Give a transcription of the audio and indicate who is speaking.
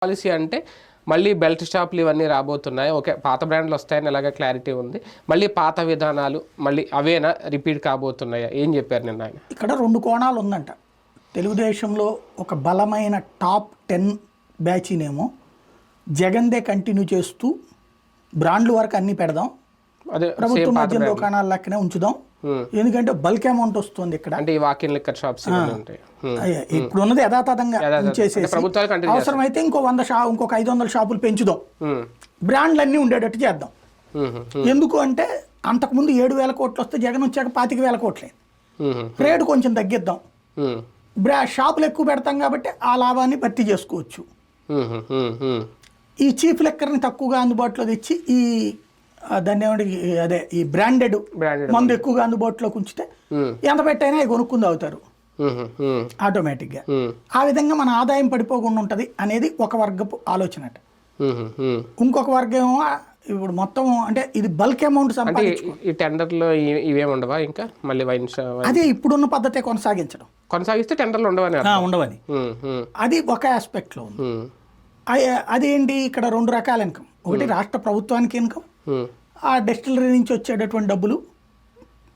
Speaker 1: Policy అంటే మళ్ళీ belt షాప్లు ఇవన్నీ రాబోతున్నాయి. ఓకే, పాత బ్రాండ్లు వస్తాయని ఎలాగ క్లారిటీ ఉంది. మళ్ళీ పాత విధానాలు మళ్ళీ అవేనా రిపీట్ కాబోతున్నాయా? ఏం చెప్పారు నిన్న ఆయన?
Speaker 2: ఇక్కడ 2 కోణాలు ఉందంట. తెలుగుదేశంలో ఒక బలమైన టాప్ 10 బ్యాచ్నేమో జగన్దే కంటిన్యూ చేస్తూ బ్రాండ్ల వరకు అన్నీ పెడదాం, ప్రభుత్వ మద్యం దుకాణాల లెక్కనే ఉంచుదాం. ఎందుకంటే బల్క్ అమౌంట్ వస్తుంది ఇక్కడ.
Speaker 1: అంటే ఈ వాకింగ్ లిక్కర్ షాప్స్
Speaker 2: ఇప్పుడు ఉన్నది యథాతథంగా చేసేసి అవసరమైతే ఇంకో 500 షాపులు పెంచుదాం, బ్రాండ్లు అన్నీ ఉండేటట్టు చేద్దాం. ఎందుకు అంటే అంతకుముందు 7,000 కోట్లు వస్తే జగన్ వచ్చాక 25,000 కోట్లే. రేటు కొంచెం తగ్గిద్దాం, షాపులు ఎక్కువ పెడతాం కాబట్టి ఆ లాభాన్ని భర్తీ చేసుకోవచ్చు. ఈ చీప్ లెక్కర్ని తక్కువగా అందుబాటులో తెచ్చి ఈ దాన్ని అదే ఈ బ్రాండెడ్ మందు ఎక్కువగా అందుబాటులోకి ఉంచితే ఎంత పెట్టైనా అవి కొనుక్కుంది అవుతారు ఆటోమేటిక్గా. ఆ విధంగా మన ఆదాయం పడిపోకుండా ఉంటుంది అనేది ఒక వర్గపు ఆలోచన. ఇంకొక వర్గం ఏమో ఇప్పుడు మొత్తం అంటే ఇది బల్క్ అమౌంట్
Speaker 1: ఈ టెండర్లో ఇవేమి ఉండవా? ఇంకా మళ్ళీ
Speaker 2: అదే ఇప్పుడున్న పద్ధతే కొనసాగిస్తే
Speaker 1: టెండర్లు
Speaker 2: ఉండవని అది ఒక ఆస్పెక్ట్ లో ఉంది. అదేంటి ఇక్కడ 2 రకాల ఇన్కమ్. ఒకటి రాష్ట్ర ప్రభుత్వానికి ఇన్కమ్, ఆ డిస్టిలరీ నుంచి వచ్చేటటువంటి డబ్బులు